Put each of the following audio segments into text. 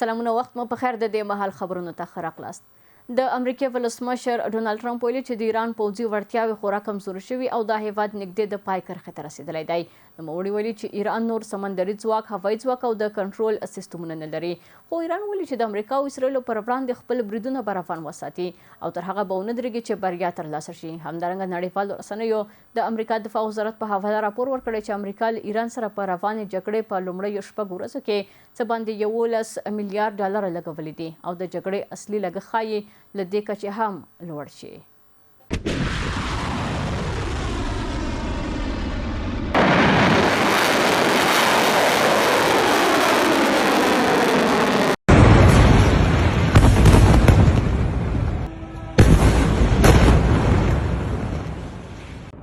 سلامونه، وخت مو په خیر. د دې مهال خبرونو ته ښه راغلاست. د امریکې ولسمشر ډونالډ ټرمپ ویلي چې د ایران پوځي وړتیاوې خورا کمزورې شوي او دا هیواد نږدې د پای کرښې ته رسېدلی دی. نوموړي ویلي چې ایران نور سمندري ځواک، هوایي ځواک او د کنټرول سیستمونه نه لري، خو ایران ویلي چې د امریکا او اسرائیلو پر وړاندې خپل بریدونه به روان وساتي او تر هغه به ونه درېږي چې بریا ترلاسه شي. همدارنګه نړیوالو رسنیو د امریکا دفاع وزارت په حواله راپور ورکړی چې امریکا له ایران سره په روانې جګړې په لومړیو شپږو ورځو کې څه باندې 11 میلیارډ ډالر لګولي دي او د جګړې اصلي لګښت ښایي له دې کچې هم لوړ شي.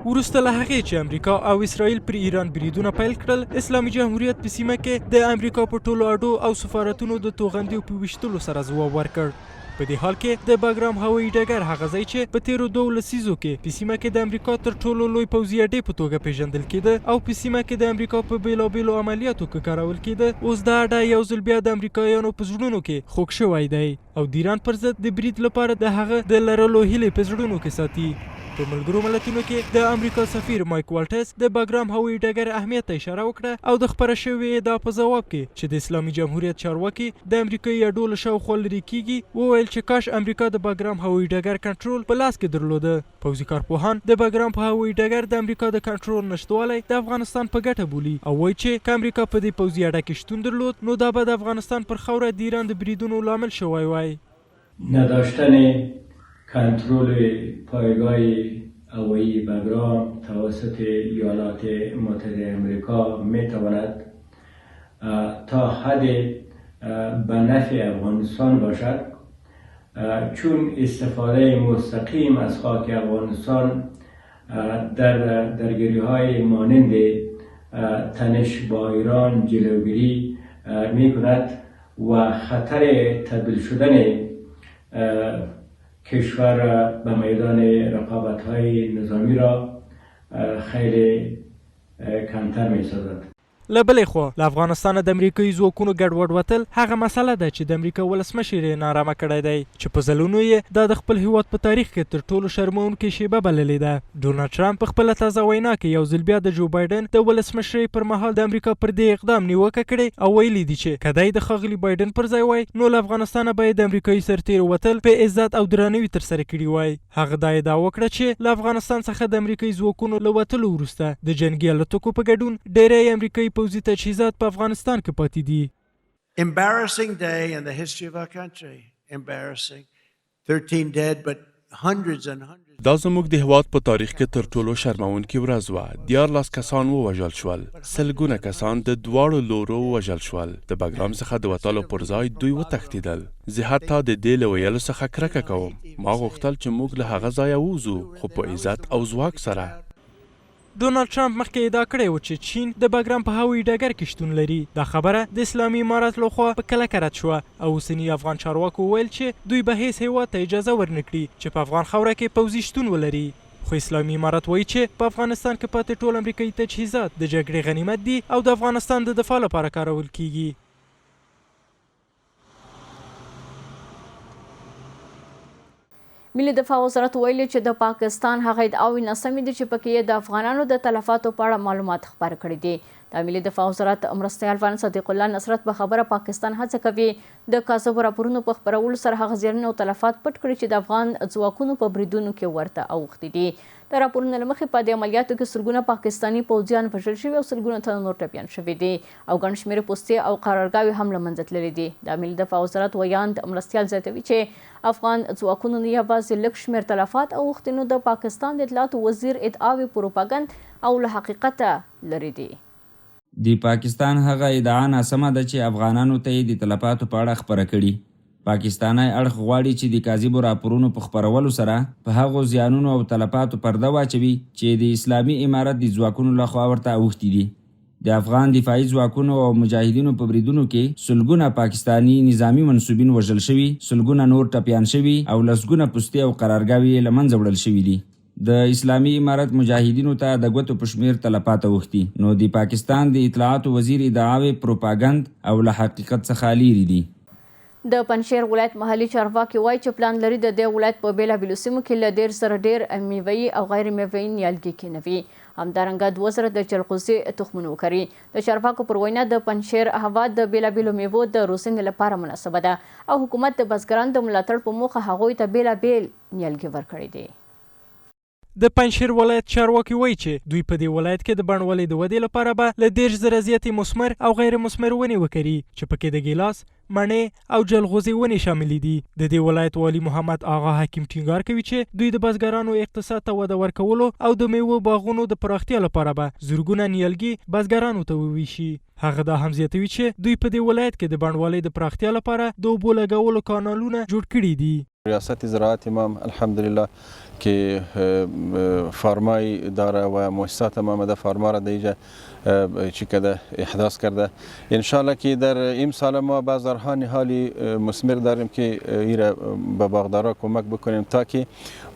وروسته له هغې چې امریکا او اسرائیل پر ایران بریدونه پیل کړل، اسلامي جمهوریت په سیمه کې د امریکا په ټولو اډو او سفارتونو د توغندیو په ویشتلو سره ځواب ورکړ. په دې حال کې د باګرام هوایي ډګر هغه ځای چې په تیرو 2 لسیزو کې په سیمه کې د امریکا تر ټولو لوی پوځي اډې په توګه پیژندل کېده او په سیمه کې د امریکا په بیلابیلو عملیاتو کې کارول کېده، اوس دا اډه یو ځل بیا د امریکایانو په زړونو کې خوږ شوی دی او د ایران پر ضد د برید لپاره د هغه د لرلو هیلې په زړونو کې ساتي. په ملګرو ملتونو کې د امریکا سفیر مایک والټس د باګرام هوایي ډګر اهمیت ته اشاره وکړه او د خپره شوې ادعا په ځواب کې چې د اسلامي جمهوریت چارواکي د امریکایي اډو له شاوخوا لرې کیږي وویل چې کاش امریکا د باګرام هوایي ډګر کنټرول په لاس کې درلوده. پوځي کارپوهان د باګرام په هوایي ډګر د امریکا د کنټرول نشتوالی د افغانستان په ګټه بولي او وایي چې که امریکا په دې پوځي اډه کې شتون درلود نو دا به د افغانستان پر خاوره د ایران د بریدونو لامل شوی وای. نداشتن کنترل پایگاه هوایی باگرام توسط ایالات متحده آمریکا میتواند تا حد به نفع افغانستان باشد، چون استفاده مستقیم از خاک افغانستان در درگیری های مانند تنش با ایران جلوگیری می کند و خطر تبدیل شدن کشور به میدان رقابت‌های نظامی را خیلی کمتر می‌سازد. له بلې خوا له افغانستانه د امریکایي ځواکونو ګډوډ وتل هغه مسله ده چې د امریکا ولسمشر یې نارامه کړی دی چې په ځلونو یې دا د خپل هیواد په تاریخ کې تر ټولو شرموونکې شیبه بللې ده. ډونالډ ټرمپ په خپله تازه وینا کې یو ځل بیا د جو بایډن د ولسمشرۍ پر مهال د امریکا پر دې اقدام نیوکه کړې او ویلي دي چې که دی د ښاغلي بایډن پر ځای وای نو له افغانستانه به یې د امریکایي سرتیرو وتل په عزت او درناوي ترسره کړي وای. هغه دا ادعا وکړه چې له افغانستان څخه د امریکایي ځواکونو له وتلو وروسته د جنګي الوتکو په ګډون ډیری امریکایي پوځي تجهیزات په افغانستان کې پاتې دي. Embarrassing day in the history of our country. Embarrassing. 13 dead but hundreds and hundreds. دا زموږ د هیواد په تاریخ کې تر ټولو شرموونکې ورځ وه. 14 کسان ووژل شول، سلګونه کسان د دواړو لورو ووژل شول. د باګرام څخه د وتلو پر ځای دوی وتښتېدل. زه حتی د دې له ویلو څخه کرکه کوم. ما غوښتل چې موږ له هغه ځایه ووځو، خو په عزت او ځواک سره. ډونالډ ټرمپ مخکې ادعا کړې وه چې چین د باګرام په هوایي ډګر کې شتون لري. دا خبره د اسلامي امارت لخوا په کلکه رد شوه او اوسني افغان چارواکو وویل چې دوی به هیڅ هیواد ته اجازه ورنکړي چې په افغان خاوره کې پوځي شتون ولري. خو اسلامي امارت وایي چې په افغانستان کې پاتې ټول امریکایي تجهیزات د جګړې غنیمت دي او د افغانستان د دفاع لپاره کارول کیږي. ملي دفاع وزارت ویلي چې د پاکستان هغه ادعاوې ناسمې دي چې پکې یې د افغانانو د تلفاتو په اړه معلومات خپاره کړي دي. د ملي دفاع وزارت مرستیال وزیر صدیق الله نصرت په خبره پاکستان هڅه کوي د کاذبو راپورونو په خپرولو سره هغه زیانونه او تلفات پټ کړي چې د افغان ځواکونو په بریدونو کې ورته اوښتي دي. د راپورونو له مخې په دې عملیاتو کې سلګونه پاکستاني پوځیان وژل شوي او سلګونه تنه نور ټپیان شوي دي او ګڼ شمېر پوستې او قرارګاوې هم له منځه تللي دي. د ملي دفاع وزارت ویاند مرستیال زیاتوي چې افغان ځواکونو نه یوازې لږ شمېر تلفات اوښتي نو د پاکستان د اطلاعاتو وزیر ادعاوې پروپاګند او له حقیقته لرې دي. د پاکستان هغه ادعا ناسمه ده چې افغانانو ته یې د تلفاتو په اړه خپره کړي. پاکستانی اړخ غواړي چې د کاذبو راپورونو په خپرولو سره په هغو زیانونو او تلفاتو پرده واچوي چې د اسلامي امارت د ځواکونو لخوا ورته اوښتي دي. د افغان دفاعي ځواکونو او مجاهدینو په بریدونو کې سلګونه پاکستانی نظامی منصوبین وژل شوي، سلګونه نور ټپیان شوي او لسګونه پوستې او قرارګاوې له منځه وړل شوي دي. د اسلامي امارت مجاهدینو ته د ګوتو په شمېر تلفات اوښتي، نو د پاکستان د اطلاعاتو وزیر ادعاوې پروپاګند او له حقیقت څخه لیرې دي. د پنجشیر ولایت محلي چارواکي وایي چې پلان لري د دې ولایت په بېلابېلو سیمو کې له 1.5 زره ډېر میوهي او غیر میوهي نیالګي کېنوي. همدارنګه 2 زره د جلغوزي تخمونه وکري. د چارواکو پر وینا د پنجشیر هوا د بېلابېلو میوو د روزنې لپاره مناسبه ده او حکومت د بزګرانو د ملاتړ په موخه هغوی ته بېلابېل نیالګي ورکړي دي. د پنجشیر ولایت چارواکي وایي چې دوی په دې ولایت کې د بڼوالۍ د ودې لپاره به له 1.5 زره زیاتې مثمر او غیر مثمر ونې وکري چې پکې د ګیلاس، مڼې او جلغوزي ونې شاملې دي. د دې ولایت والي محمد آغا حکیم ټینګار کوي چې دوی د بزګرانو اقتصاد ته وده ورکولو او د میوو باغونو د پراختیا لپاره به زرګونه نیالګي بزګرانو ته وویشي. هغه دا هم زیاتوي چې دوی په دې ولایت کې د بڼوالۍ د پراختیا لپاره د اوبو لګولو کانالونه جوړ کړي دي. ریاست زراعت امام الحمدلله که فارمای داره و مؤسسات امام فارما را دیجا چی کده احداث کرده. انشالله که در این سال ما بازارها نهالی مثمر داریم که ایره به باغدارا کمک بکنیم تا که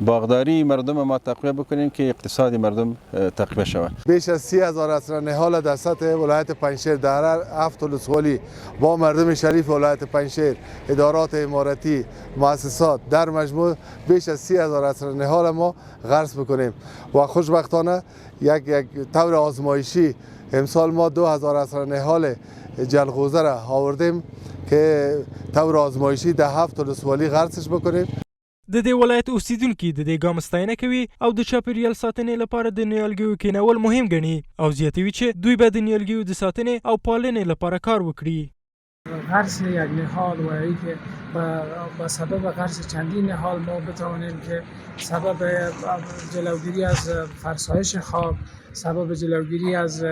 باغداری مردم ما تقویت بکنیم که اقتصاد مردم تقویت شود. بیش از 30,000 اسره نهال در سطح ولایت پنجشیر در هر 7 ولسوالی با مردم شریف ولایت پنجشیر، ادارات اماراتی، مؤسسات در مجموع بیش از 30,000 اسره نهال ما غرس بکنیم و خوشبختانه یک طور آزمایشی امسال ما 2000 اسره نهال جلغوزه را آوردیم که طور آزمایشی در 7 ولسوالی غرسش بکنیم. د دې ولایت اوسیدونکي د دې ګام ستاینه کوي او د چاپیریال ساتنې لپاره د نیالګیو کینول مهم ګڼي او زیاتوي چې دوی به د نیالګیو د ساتنې او پالنې لپاره کار وکړي. غرس یک نهال و اینکه با سبب غرس چندین نهال ما بتوانیم که سبب جلوگیری از فرسایش خاک، سبب جلوگیری از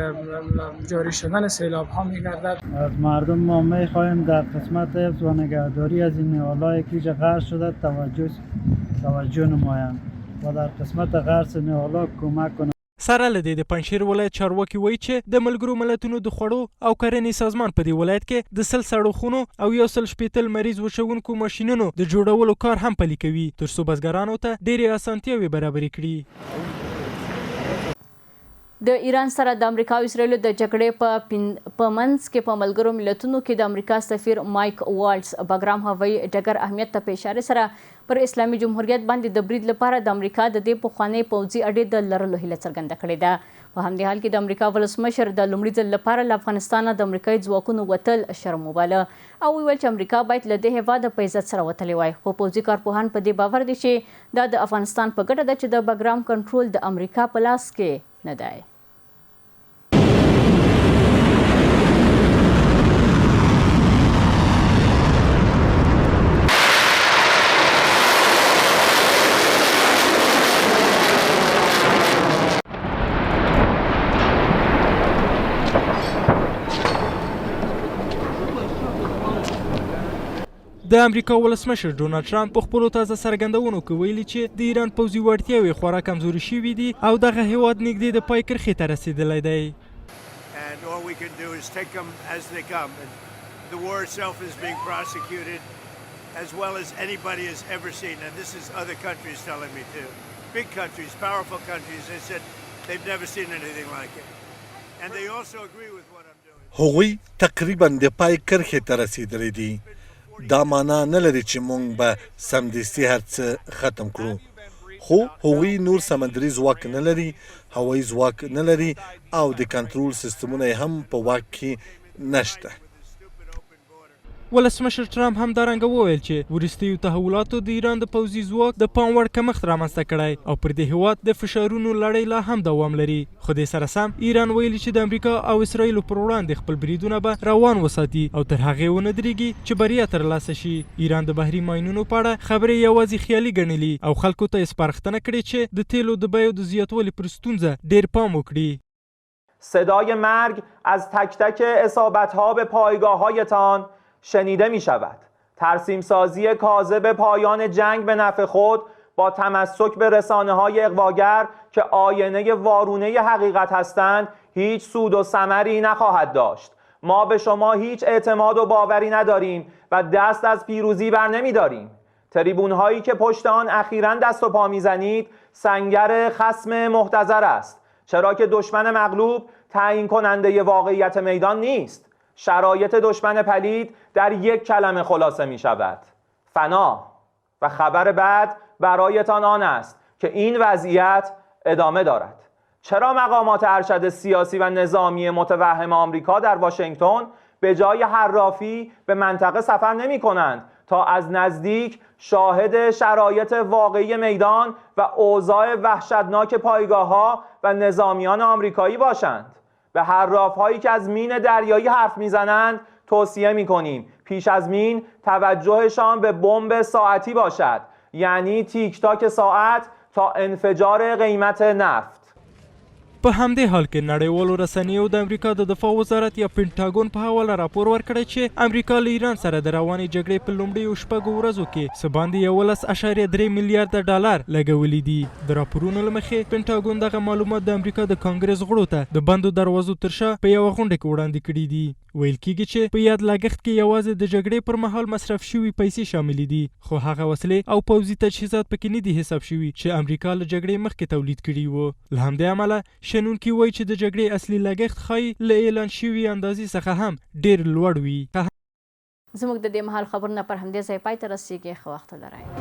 جاری شدن سیلاب ها می‌گردد. از مردم ما می‌خواهیم در قسمت حفظ و نگهداری از این نهال‌های که غرس شده توجه نمایند و در قسمت غرس نهال‌ها کمک کنند. سره له دې د پنجشیر ولایت چارواکي وایي چې د ملګرو ملتونو د خوړو او کرنې سازمان په دې ولایت کې د 100 سړو خونو او 160 مریض وچوونکو ماشینونو د جوړولو کار هم پلي کوي ترڅو بزګرانو ته ډېرې اسانتیاوې برابرې کړي. د ایران سره د امریکا او اسرائیل د جګړې په منځ کې په ملګرو ملتونو کې د امریکا سفیر مایک والټس بګرام هوایي ډګر اهمیت ته په اشاره سره پر اسلامي جمهوریت باندې د برید لپاره د امریکا د دې پخوانۍ پوځي اډې د لرلو هیله څرګنده کړې ده. په همدې حال کې د امریکا ولسمشر د لومړي ځل لپاره له افغانستانه د امریکایي ځواکونو وتل شرم وباله او ویل چې امریکا باید له دې هېواده په عزت سره وتلی وای. خو پوځي کارپوهان په دې باور دي چې دا د افغانستان په ګټه ده چې د بګرام کنټرول د امریکا په لاس کې نه دی. د امریکا ولسمشر ډونالډ ټرمپ په خپلو تازه څرګندونو کې ویلي چې د ایران پوځي وړتیاوې خورا کمزوري شوي دي او دغه هیواد نږدې د پای کرښې ته رسېدلی دی. هغوی تقریبا د پای کرښې ته رسېدلی دي. دا معنا نه لري چې موږ به سمدستي هر څه ختم کړو، خو هغوی نور سمندري ځواک نه لري، هوایي ځواک نه لري او د کنټرول سیستمونه هم په واک کې نشته. ولسمشر ټرمپ همدارنګه وویل چې وروستیو تحولاتو د ایران د پوځي ځواک د پام وړ کمښت رامنځته کړی او پر دې هیواد د فشارونو لړۍ لا هم دوام لري. خو دې سره سم ایران ویلي چې د امریکا او اسرائیلو پر وړاندې خپل بریدونه به روان وساتي او تر هغې ونه درېږي چې بریا ترلاسه شي. ایران د بحري ماینونو په اړه خبرې یوازې خیالي ګڼلي او خلکو ته یې سپارښتنه کړې چې د تیلو د بیو د زیاتوالي پر ستونزه ډېر پام وکړي. صدای مرگ از تک تک اصابت‌ها به پایگاه‌هایتان شنیده می شود. ترسیم سازی کاذب پایان جنگ به نفع خود با تمسک به رسانه های اغواگر که آینه وارونه حقیقت هستند هیچ سود و ثمری نخواهد داشت. ما به شما هیچ اعتماد و باوری نداریم و دست از پیروزی بر نمی داریم. تریبون هایی که پشت آن اخیراً دست و پا می زنید سنگر خصم محتضر است، چرا که دشمن مغلوب تعیین کننده واقعیت میدان نیست. شرایط دشمن پلید در یک کلمه خلاصه می شود: فنا. و خبر بعد برایتان آن است که این وضعیت ادامه دارد. چرا مقامات ارشد سیاسی و نظامی متوهم آمریکا در واشنگتن به جای حرافی به منطقه سفر نمی کنند تا از نزدیک شاهد شرایط واقعی میدان و اوضاع وحشتناک پایگاه‌ها و نظامیان آمریکایی باشند؟ به حراف‌هایی که از مین دریایی حرف میزنند توصیه می‌کنیم پیش از مین توجهشان به بمب ساعتی باشد، یعنی تیک تاک ساعت تا انفجار قیمت نفت. په همدې حال کې نړیوالو رسنیو د امریکا د دفاع وزارت یا پینټاګون په حواله راپور ورکړی چې امریکا له ایران سره د روانې جګړې په لومړیو شپږو ورځو کې څه باندې 11.3 میلیارده ډالر لګولي دي. د راپورونو له مخې پینټاګون دغه معلومات د امریکا د کانګرس غړو ته د بندو دروازو تر شا په یوه غونډه کې وړاندې کړي دي. ویل کېږي چې په یاد لګښت کې یوازې د جګړې پر مهال مصرف شوي پیسې شاملې دي، خو هغه وسلې او پوځي تجهیزات پکې نه دي حساب شوي چې امریکا له جګړې مخکې تولید کړي وو. له همدې امله شنونکي وایي چې د جګړې اصلي لګښت ښایي له اعلان شوي اندازې څخه هم ډېر لوړ وي. زموږ د دې مهال خبرونه پر همدې ځای پای ته رسیږي. ښه وخت ولرئ.